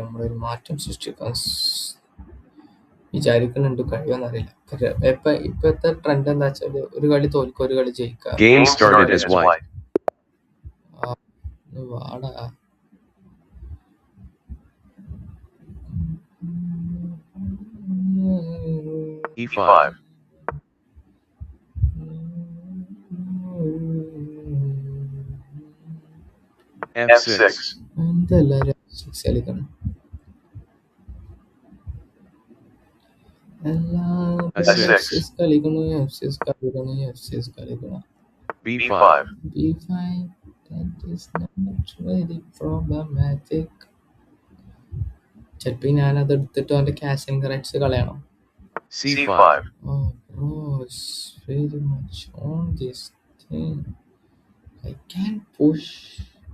നമ്മളൊരു മാറ്റം സൃഷ്ടിക്കാൻ വിചാരിക്കുന്നുണ്ട്. കഴിയുമെന്നറിയില്ല. ഇപ്പോഴത്തെ ട്രെൻഡ് എന്താ വെച്ചാൽ ഒരു കളി തോൽക്കുക, ഒരു കളി ജയിക്കുക. Game started as white. വാടാ. E5. F6. എന്തെല്ലാരും കളിക്കണം. F6. കളിക്കണം. B5. B5. That is not very problematic. ചിലപ്പോ ഞാനത് എടുത്തിട്ട് അവന്റെ ക്യാഷിംഗ് റൈറ്റ്സ് കളയണം. C5. Oh bro, it's very much on this thing. I can't push.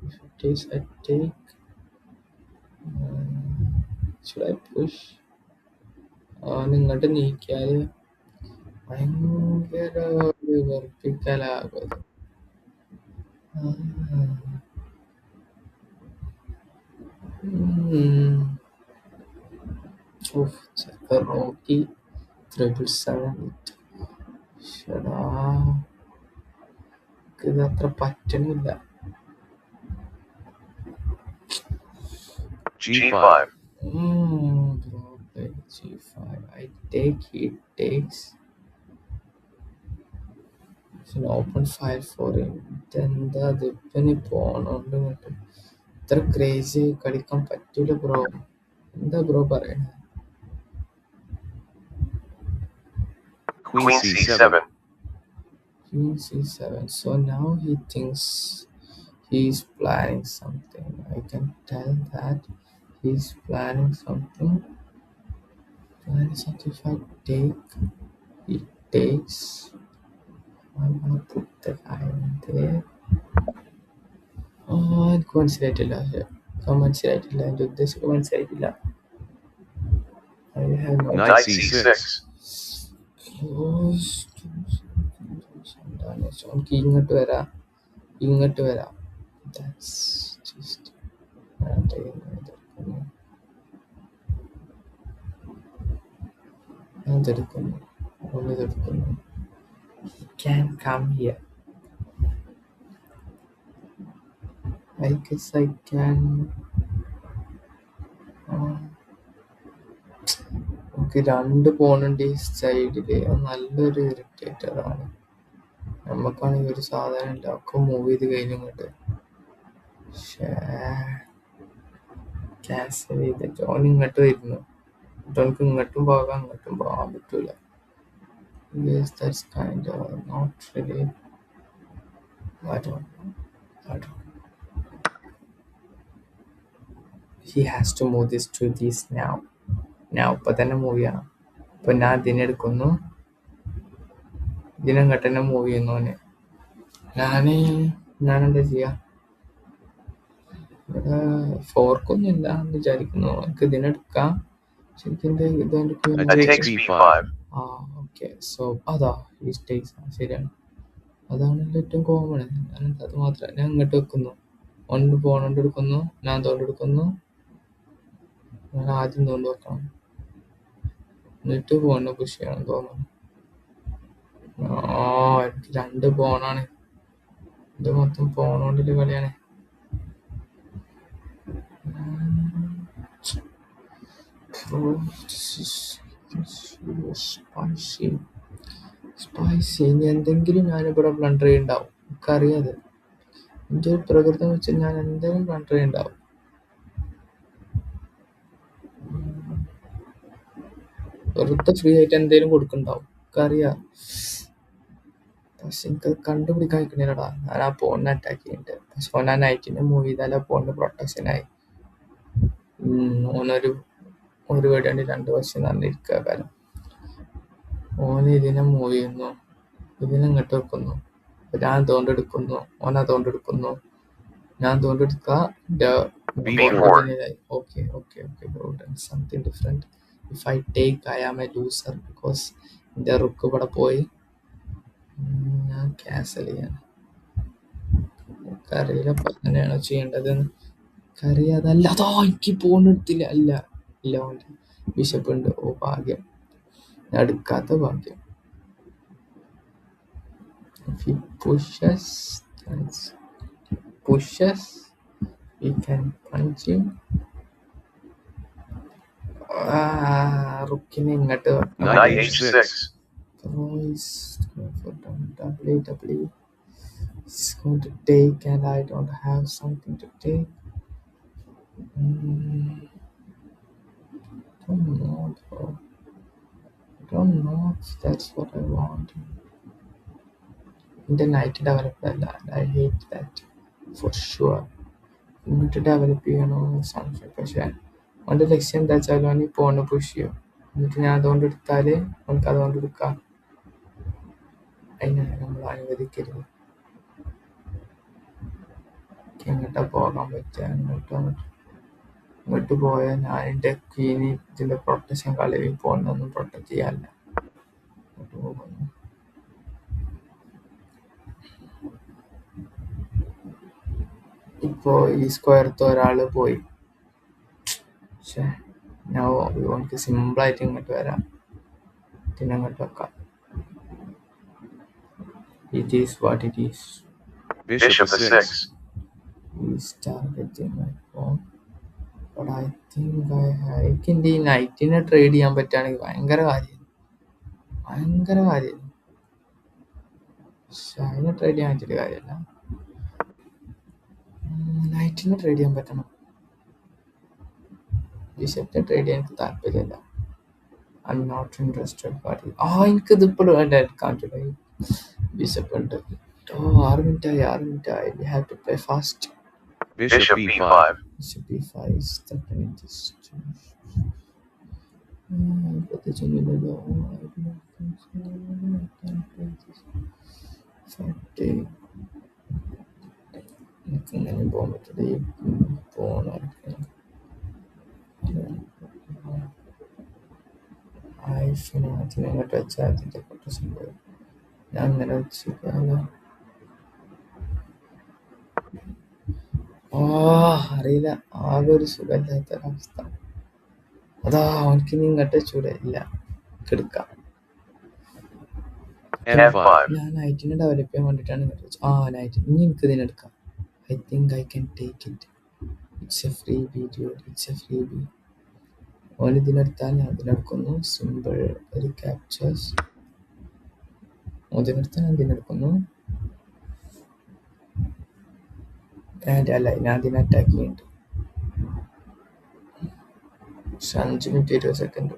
If it takes, I take. Should I push? നിങ്ങോട്ട് നീക്കിയാല് ഭയങ്കര വെറുപ്പിക്കലാകും. നോക്കി 777. ഇത് അത്ര പറ്റണില്ല. G5. Bro, play G5. I take, he takes. It's an open file for him. ഇതെന്താ ഇതിപ്പനി പോണോണ്ട് ഇത്ര crazy കളിക്കാൻ പറ്റൂല ബ്രോ. എന്താ ബ്രോ പറയണേ? Queen C7. Queen C7. So now he thinks he's planning something. I can tell that he's planning something. If I take, he takes. I'm gonna put the guy in there. എനിക്ക് മനസ്സിലായിട്ടില്ല. മനസ്സിലായിട്ടില്ല. എൻ്റെ ഉദ്ദേശം മനസ്സിലായിട്ടില്ല. Knight C6. എനിക്ക് ഇങ്ങോട്ട് വരാം. That's just ഇതെടുക്കുന്നു. Can come here. I guess I can. നമുക്ക് 2 പോണുണ്ട് ഈ സൈഡില്. നല്ലൊരു ഇറിറ്റേറ്റർ ആണ്. നമ്മക്കാണെങ്കിൽ ഒരു സാധനം ഇല്ല. ഒക്കെ മൂവ് ചെയ്ത് കഴിഞ്ഞ് ഇങ്ങോട്ട് ക്യാൻസൽ ചെയ്തിട്ട് ഓൻ ഇങ്ങോട്ട് വരുന്നു. എനിക്ക് ഇങ്ങോട്ടും പോകാം, അങ്ങോട്ടും പോകാൻ പറ്റൂല. Yes, that's kind of not really. I don't know. He has to move this to this now. ഇപ്പൊ തന്നെ മൂവ് ചെയ്യണം. ഇപ്പൊ ഞാൻ ഇതിനെടുക്കുന്നു, ഇതിനങ്ങോട്ട് തന്നെ മൂവ് ചെയ്യുന്നു. ഞാനെന്താ ചെയ്യാ? ഇവിടെ ഫോർക്കൊന്നും ഇല്ല എന്ന് വിചാരിക്കുന്നു. എനിക്ക് ഇതിനെടുക്കാം. ശരിക്കും ഓക്കെ. സോ അതാ ഈ സ്റ്റേക്സ് ശരിയാണ്. അതാണല്ലോ ഏറ്റവും കോമൺ. അത് മാത്രം ഞാൻ ഇങ്ങോട്ട് വെക്കുന്നു. ഒന്ന് പോണോണ്ട് എടുക്കുന്നു, ഞാൻ തോണ്ടെടുക്കുന്നു. ഞാൻ ആദ്യം തോണ്ട് വെക്കണം, എന്നിട്ട് പോണ് പുഷ് ചെയ്യണം തോന്നുന്നു. എനിക്ക് 2 പോണാണ്. ഇത് മൊത്തം പോണോണ്ടില് കളിയാണ്. സ്പൈസി. ഇനി എന്തെങ്കിലും ഞാനിവിടെ ബ്ലണ്ടർ ചെയ്യുന്നുണ്ടാവും. എനിക്കറിയാത്. എൻ്റെ ഒരു പ്രകൃതം വെച്ച് ഞാൻ എന്തെങ്കിലും ബ്ലണ്ടർ ചെയ്യുന്നുണ്ടാവും. വെറുതെ ഫ്രീ ആയിട്ട് എന്തെങ്കിലും കൊടുക്കുന്നുണ്ടാവും. എനിക്കറിയാം. പക്ഷെ എനിക്കത് കണ്ടുപിടിക്കാൻ നിൽക്കണില്ലടാ. ഞാൻ ആ പോണിനെ അറ്റാക്ക് ചെയ്യുന്നുണ്ട്. പക്ഷെ ഓൻ ആ നൈറ്റിനെ മൂവ് ചെയ്താൽ ആ പോണിന് പ്രൊട്ടക്ഷനായി. ഒരു വേടിയാണ്ട് 2 വർഷം നന്നിരിക്കുക. കാരണം ഓന് ഇതിനെ മൂവ് ചെയ്യുന്നു, ഇതിനെ ഇങ്ങോട്ട് വെക്കുന്നു. ഞാൻ തോണ്ടെടുക്കുന്നു, ഓൻ അതുകൊണ്ട് എടുക്കുന്നു. ഞാൻ തോണ്ടെടുക്കുക. Okay, bro, done something different. If I take, I am a loser because എൻ്റെ റുക്ക് ഇവിടെ പോയി. ഞാൻ ക്യാൻസൽ ചെയ്യാണ്. എനിക്കറിയില്ല ഇപ്പം എങ്ങനെയാണോ ചെയ്യേണ്ടതെന്ന്. അറിയാതല്ല. അതോ എനിക്ക് പോണെടുത്തില്ല. അല്ല ഇല്ല, ഓൻ്റെ ബിഷപ്പ് ഉണ്ട്. ഓ ഭാഗ്യം, ഞാൻ എടുക്കാത്ത ഭാഗ്യം. If he pushes, we can punch him. റുക്കിനെ ഇങ്ങോട്ട് വെക്കണം. Knight h6. Royce WWE is going to take, and I don't have something to take. Don't know, bro. Don't know if that's what I want. The night developed അല്ല. I hate that for sure. എന്നിട്ട് develop ചെയ്യണോ സംശയം. പക്ഷെ അവൻ്റെ ലക്ഷ്യം എന്താ വെച്ചാൽ അവൻ ഈ പോണ് പുഷ് ചെയ്യും. എന്നിട്ട് ഞാൻ അതുകൊണ്ട് എടുത്താൽ അവനക്ക് അതുകൊണ്ട് എടുക്കാം. അതിനാണ് നമ്മൾ അനുവദിക്കരുത്. എങ്ങോട്ടാ പോകാൻ പറ്റുക? ഇങ്ങോട്ട് പോയാൽ ഞാൻ എൻ്റെ ക്വീനി ഇതിൻ്റെ പ്രൊട്ടക്ഷൻ കളയും. പോണൊന്നും പ്രൊട്ടക്ട് ചെയ്യാനില്ല. ഇങ്ങോട്ട് പോകുന്നു. ഇപ്പോൾ ഈ സ്ക്വയർത്ത് ഒരാൾ പോയി. പക്ഷേ ഞാൻ എനിക്ക് സിമ്പിളായിട്ട് ഇങ്ങോട്ട് വരാം. പിന്നെ അങ്ങോട്ട് വെക്കാം. It is what it is. Bishop f6. He's targeting my pawn. But I think എനിക്ക് എൻ്റെ ഈ നൈറ്റിനെ ട്രേഡ് ചെയ്യാൻ പറ്റുകയാണെങ്കിൽ ഭയങ്കര കാര്യം. പക്ഷെ അതിനെ ട്രേഡ് ചെയ്യാൻ പറ്റിയൊരു കാര്യമല്ല. നൈറ്റിനെ ട്രേഡ് ചെയ്യാൻ പറ്റണം. ബിഷപ്പിനെ ട്രേഡ് ചെയ്യാൻ എനിക്ക് താല്പര്യമില്ല. I am not interested. എനിക്കിത് ഇപ്പോഴും എടുക്കാൻ പറ്റില്ല. ബിഷപ്പ് ഉണ്ട്. 6 മിനിറ്റായി. We have to play fast. Bishop b5. Bishop b5 is threatening this. പ്രത്യേകിച്ചൊന്നുമില്ലല്ലോ. എനിക്കിങ്ങനെ പോകാൻ പറ്റില്ല. ഈ ആയിഷിനകത്തിന് അങ്ങോട്ട് വെച്ചാൽ അതിൻ്റെ പ്രൊട്ടക്ഷൻ പോയി. ഞാൻ അങ്ങനെ വെച്ചില്ല. അറിയില്ല. ആകെ ഒരു സുഖമില്ലാത്തൊരവസ്ഥ. അതാ അവനക്ക് ഇനി ഇങ്ങോട്ട് ചൂടില്ല. എടുക്കാം. ഞാൻ നൈറ്റിനെ ഡെവലപ്പ് ചെയ്യാൻ വേണ്ടിയിട്ടാണ് ഇങ്ങോട്ട് വെച്ചത്. നൈറ്റ് ഇനി എനിക്ക് ഇതിനെടുക്കാം. I think I can take it. It's a freebie. ഓൻ ഇതിനെടുത്താൽ ഞാൻ ഇതിനെടുക്കുന്നു. സിമ്പിൾ ഒരു ക്യാപ്ചേഴ്സ്. ഇതിനെടുത്താൽ ഞാൻ ഇതിനെടുക്കുന്നു. അല്ല, ഞാൻ അതിനെ അറ്റാക്ക് ചെയ്യുന്നുണ്ട്. 5 minute 20 second.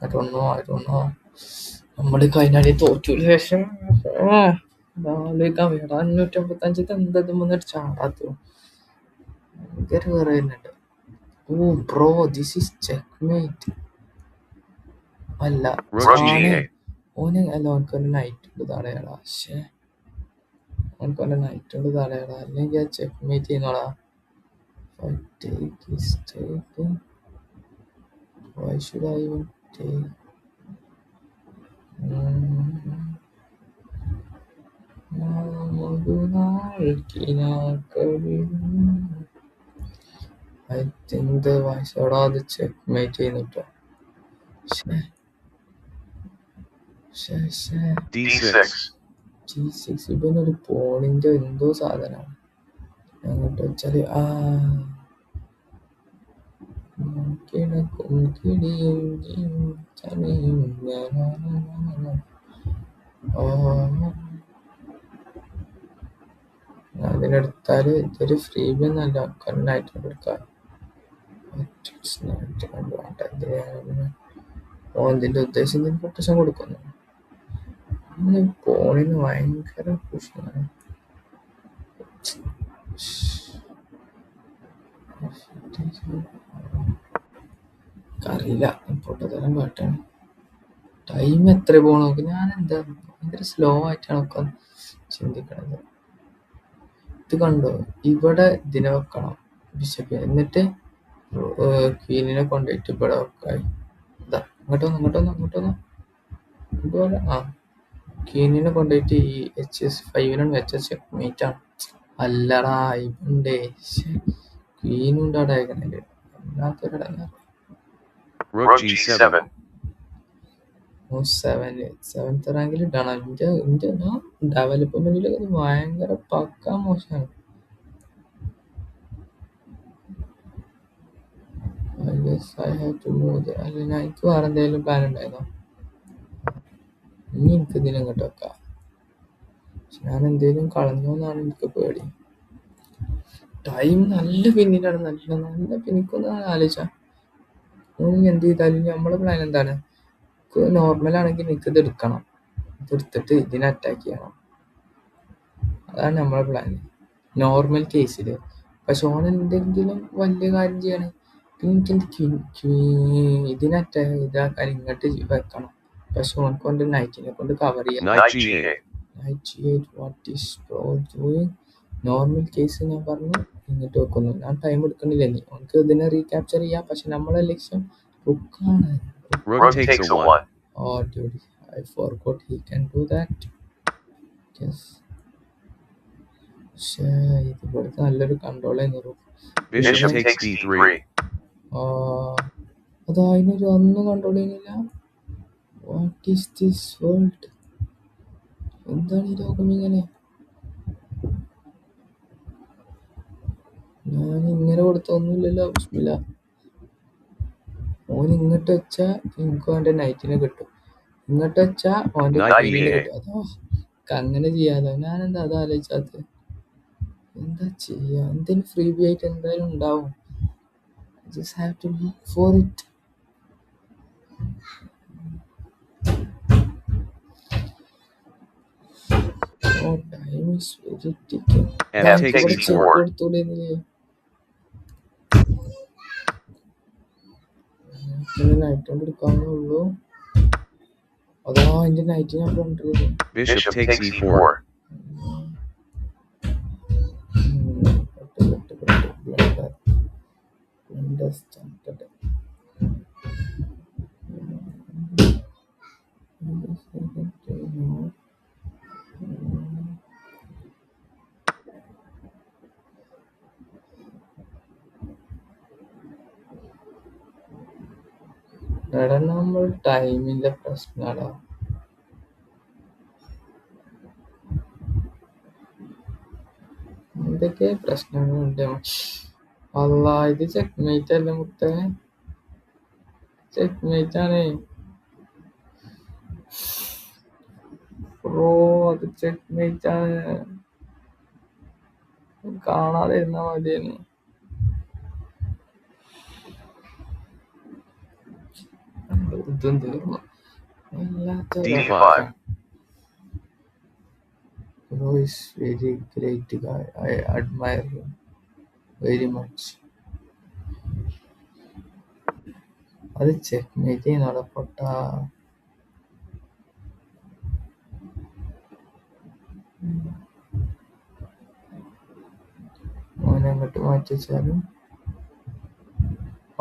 I don't know. നമ്മൾ കഴിഞ്ഞാൽ തോറ്റൂല. ശേഷം ആലോചിക്കാൻ വേണ്ട. 555 എന്തത് മുന്നേ ചാടാത്തു. ഭയങ്കര വേറെ വരുന്നുണ്ട്. Bro, this is checkmate. അല്ല, ഓന് അല്ല, ഓനക്കൊരു നൈറ്റ് ഉണ്ട് തടയടാ. ഓനക്കൊരു നൈറ്റ് ഉണ്ട് തടയടാ. അല്ലെങ്കിൽ ആ ചെക്ക്മേറ്റ് ചെയ്യുന്നോടാ. Why should I even take? I think the വയസ്സോടാ അത് ചെക്ക്മേറ്റ് ചെയ്യുന്നുട്ടോ. G6 ഇവനൊരു പോണിന്റെ എന്തോ സാധനമാണ്. അങ്ങോട്ട് വെച്ചാല് കിടക്കും കിടിയും തനിയും അതിനെടുത്താല് ഇതൊരു ഫ്രീ ബിന്നല്ല. കണ്ണായിട്ട് എടുക്കാം. ഇതിന്റെ ഉദ്ദേശം ഇതിന് പ്രൊട്ടക്ഷൻ കൊടുക്കുന്നു. പോണിന് ഭയങ്കര പ്രശ്നമാണ്. അറിയില്ല പൊട്ടത്തരം കാട്ടാണ്. ടൈം എത്ര പോകണം നോക്കി. ഞാൻ എന്താ ഭയങ്കര സ്ലോ ആയിട്ടാണ് ഒക്കെ ചിന്തിക്കണത്. ഇത് കണ്ടോ, ഇവിടെ ഇതിനെ വെക്കണം ബിഷപ്പ്. എന്നിട്ട് ക്വീനിനെ കൊണ്ടുപോയിട്ട് ഇവിടെ വെക്കായി. ഇതാ ഇങ്ങോട്ടൊന്ന് ഇതുപോലെ ക്വീനിനെ കൊണ്ടുപോയിട്ട് ഈ HS5 വെച്ച ചെക്ക്മേറ്റ് ആണ്. അല്ലടാ ഇവണ്ടേ ക്വീനും ഉണ്ട് അവിടെ അയക്കണേല്. വല്ലാത്തൊരടങ്ങാറ്. Rook G7. സെവൻത്ത് റാങ്കിൽ ഇട്ടാണ്. എൻ്റെ ഡെവലപ്മെന്റിൽ ഭയങ്കര പക്കാ മോശമാണ്. അല്ല എനിക്ക് വേറെ എന്തെങ്കിലും പ്ലാൻ ഉണ്ടായിരുന്നോ? ഇനി എനിക്ക് ഇതിനെ ഇങ്ങോട്ട് വെക്കാം. പക്ഷെ ഞാൻ എന്തെങ്കിലും കളഞ്ഞു എന്നാണ് എനിക്ക് പേടി. ടൈം നല്ല പിന്നിലാണ്. നല്ല പിന്നിക്കൊന്ന് ആലോചിച്ചാ എന്ത് ചെയ്താലും നമ്മളെ പ്ലാൻ എന്താണ്? നോർമൽ ആണെങ്കിൽ എനിക്ക് ഇത് എടുക്കണം, ഇതെടുത്തിട്ട് ഇതിനെ അറ്റാക്ക് ചെയ്യണം. അതാണ് നമ്മളെ പ്ലാൻ നോർമൽ കേസിൽ. പക്ഷെ ഓൻ എന്തെങ്കിലും വലിയ കാര്യം ചെയ്യണേ പിന്നെ എനിക്ക് ഇതിനെ ഇതാക്കാൻ ഇങ്ങോട്ട് വെക്കണം. പക്ഷെ ഓനക്ക് കൊണ്ട് നൈറ്റിനെ കൊണ്ട് കവർ ചെയ്യാം. Knight G8. നോർമൽ കേസ് ഞാൻ പറഞ്ഞു ഇങ്ങോട്ട് വെക്കുന്നു. ഞാൻ ടൈം എടുക്കണില്ല. ഇനി ഓനക്ക് ഇതിനെ റീക്യാപ്ചർ ചെയ്യാം. പക്ഷെ നമ്മളെ ലക്ഷ്യം റുക്കാണ്. Rook takes a 1. Oh dude, I forgot he can do that. Yes. പക്ഷേ ഇത് ഇവിടുത്തെ നല്ലൊരു കൺട്രോൾ ആയിരുന്നു. Bishop takes D3. അതാ അതിനൊരു ഒന്നും കൺട്രോൾ ചെയ്യുന്നില്ല. What is this world? എന്താണ് ഈ ലോകം ഇങ്ങനെ? ഞാൻ ഇങ്ങനെ കൊടുത്തൊന്നുമില്ലല്ലോ. ബിസ്മില്ല. ഓൻ ഇങ്ങോട്ട് വെച്ചാ എനിക്ക് അവൻ്റെ നൈറ്റിനെ കിട്ടും, ഇങ്ങോട്ട് വെച്ചാ ഓൻ്റെ ക്വീനിനെ കിട്ടും. അതോ അങ്ങനെ ചെയ്യാലോ. ഞാനെന്താ അത് ആലോചിച്ചാത്ത? എന്താ ചെയ്യാ? എന്തെങ്കിലും ഫ്രീ ബി ആയിട്ട് എന്തായാലും ഉണ്ടാവും. Just have to look for it. Oh, time is very ticking. F takes E4. Night കൊണ്ട് എടുക്കാവുന്നേ ഉള്ളൂ. അതാ എന്റെ നൈറ്റ് ഞാൻ കൊണ്ടുവരുന്നത്. Bishop takes E4. എടാ നമ്മൾ ടൈമിന്റെ പ്രശ്നമാടാ. എന്തൊക്കെ പ്രശ്നങ്ങളുണ്ട്. അല്ല ഇത് ചെക്ക് മേറ്റ് അല്ല മുത്തേ, ചെക്ക് മേറ്റ് ആണ് ബ്രോ. അത് ചെക്ക് മേറ്റ് ആണ്. കാണാതെ ഇരുന്നാ മതിയായിരുന്നു. ഇതും തീർന്നു. D5. Bro is very great guy. I admire him very much. അത് ചെക്ക് മേറ്റ് ചെയ്യുന്നോടെ പൊട്ടാ. ഓനെ അങ്ങോട്ട് മാറ്റി വെച്ചാലും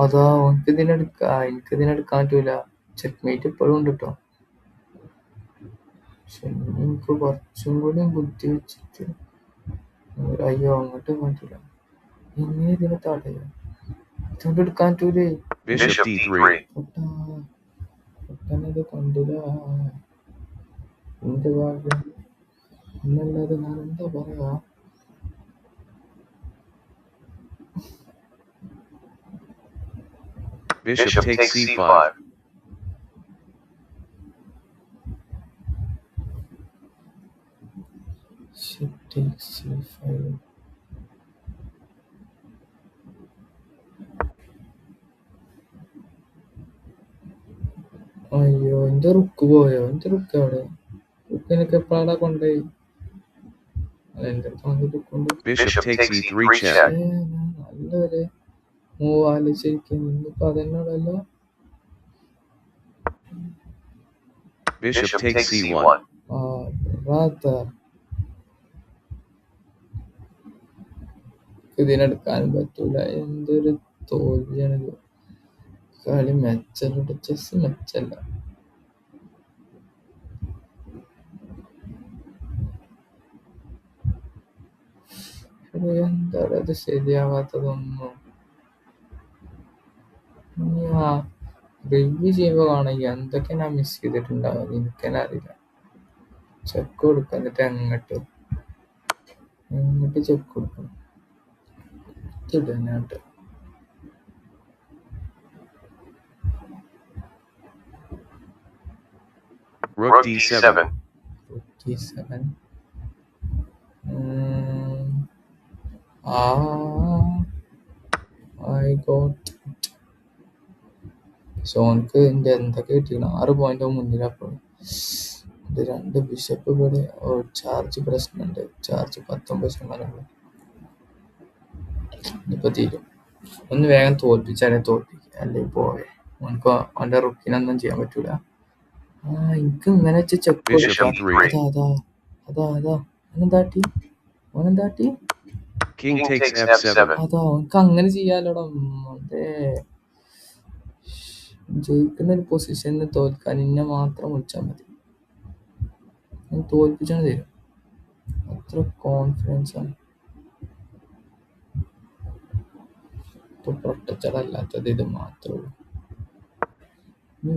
അതാ ഓനക്ക് ഇതിനെടുക്കാ, എനിക്ക് ഇതിനെടുക്കാൻ പറ്റൂല. ചെക്ക് മേറ്റ് ഇപ്പോഴും ഉണ്ട് കേട്ടോ. പക്ഷെ എനിക്ക് കുറച്ചും കൂടി ബുദ്ധി വെച്ചിട്ട് അയ്യോ അങ്ങോട്ട് പറ്റൂല. എങ്ങനെ ഇതിനെ തടയാ? ഇതുകൊണ്ട് എടുക്കാൻ പറ്റൂലേ. Bishop D3. പൊട്ടാനത് കണ്ടില്ല. എന്റെ ഭാഗ്യം എന്നല്ലാതെ ഞാൻ എന്താ പറയാ? Bishop takes C5. She takes C5. അയ്യോ എന്റെ റുക്ക് പോയോ? എന്റെ റുക്ക് എവിടെ? റുക്കിനൊക്കെ എപ്പോഴാ കൊണ്ടുപോയി? എന്റെ റുക്കുണ്ട്. Bishop takes E3 check. നല്ലൊരു മൂവ് ആലോചിച്ചിരിക്കുന്നു. ഇന്നിപ്പോ അതെന്നോടല്ലോ. Bishop takes C1. ഇതിനെടുക്കാനും പറ്റൂല. എന്തൊരു തോൽവിയാണിത്. കളി മെച്ചല്ല, ചെസ് മെച്ചല്ല. എന്താ അത് ശരിയാവാത്തതൊന്നും. റിവ്യൂ ചെയ്യുമ്പോൾ കാണാം എന്തൊക്കെ ഞാൻ മിസ് ചെയ്തിട്ടുണ്ടാവും എനിക്കെന്നെ അറിയില്ല. ചെക്ക് കൊടുക്കുക എന്നിട്ട് എങ്ങോട്ട് ചെക്ക് കൊടുക്കണം. ഇതിടന്നിട്ട് Rook d7. D7. I got it. സോൻക്ക് എൻ്റെ എന്തൊക്കെ കിട്ടിക്കണം 6 പോയിന്റ് മുന്നിലപ്പോഴും. ഇത് 2 ബിഷപ്പ് ഇവിടെ. ചാർജ് പ്രശ്നമുണ്ട്. ചാർജ് 19%. ഇനിയിപ്പോൾ തീരും. ഒന്ന് വേഗം തോൽപ്പിച്ചാലേ തോൽപ്പിക്കുക, അല്ലെങ്കിൽ പോവേ. ഓനക്ക് അവൻ്റെ റുക്കിനൊന്നും ചെയ്യാൻ പറ്റൂല. എനിക്ക് ഇങ്ങനെ വെച്ച് ചെക്ക് ഓനെന്താട്ടി King takes f7. അതാ ഓനക്ക് അങ്ങനെ ചെയ്യാലോടാ. അതെ, ജയിക്കുന്ന ഒരു പൊസിഷനിൽ തോൽക്കാൻ ഇന്നെ മാത്രം വിളിച്ചാൽ മതി. തോൽപ്പിച്ചാണ് തരും. അത്ര കോൺഫിഡൻസ് ആണ്. ഇപ്പൊ പ്രൊട്ടക്റ്റഡ് അല്ലാത്തത് ഇത് മാത്രമേ ഉള്ളൂ.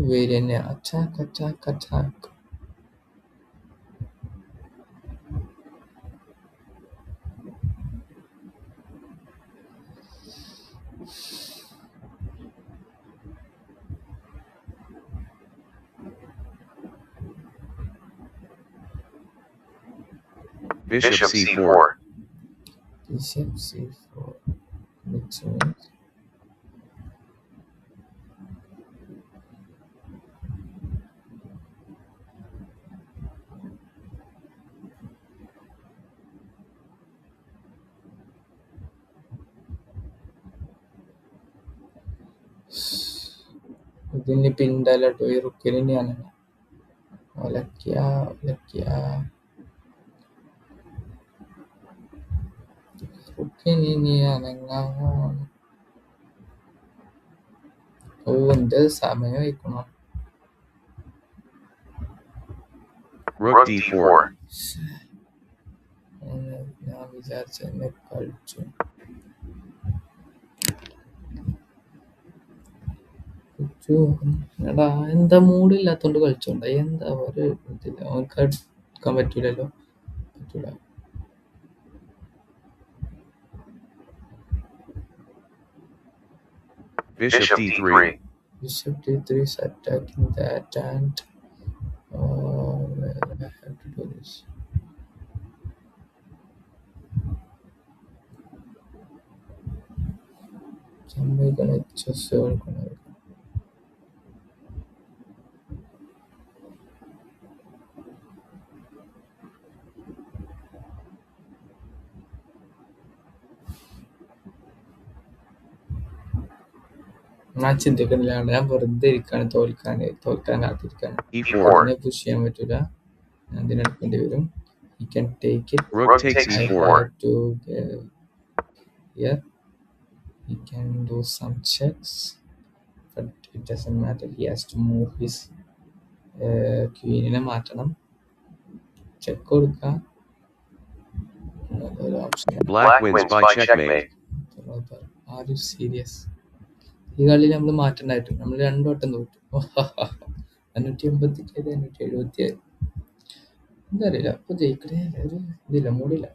വരി തന്നെ അച്ചാക്ക്. Bishop c4. Bishop c4, which means ഇതിന് പിണ്ടല്ലോ ഈ റുക്കിന് തന്നെയാണ്. ഒലക്കിയ റുക്കിനി അനങ്ങാൻ. എന്റെ സമയം വയ്ക്കണം. Rook d4. ഞാൻ വിചാരിച്ച എന്നെ കളിച്ചു. എടാ എന്താ മൂടില്ലാത്തോണ്ട് കളിച്ചോണ്ട. എന്താ ഒരു ഇതില്ല. അവർക്ക് എടുക്കാൻ പറ്റൂലല്ലോ. പറ്റൂല. Bishop d3. Bishop d3 is attacking that, and well, I have to do this. സമ്മതിക്കണം. ചെസ് കളിക്കണം. ഞാൻ ചിന്തിക്കുന്നില്ല. ഞാൻ വെറുതെ ഇരിക്കാണ്. തോൽക്കാൻ കാത്തിരിക്കാണ്. e4. പുഷ് ചെയ്യാൻ പറ്റൂല. ഞാൻ ഇതിനെടുക്കേണ്ടി വരും. He can take it. Rook takes I e4. have to here. He can do some checks, but it doesn't matter. He has to move his queen മാറ്റണം. ചെക്ക് കൊടുക്കാം. Black wins by checkmate. Are you serious? ഈ കളിയിൽ നമ്മൾ മാറ്റണ്ടായിട്ട് നമ്മൾ 2 വട്ടം തോറ്റു. 587 576. എന്താ അറിയില്ല. അപ്പൊ ജയിക്കണേ ഇതില്ല, മൂടില്ല.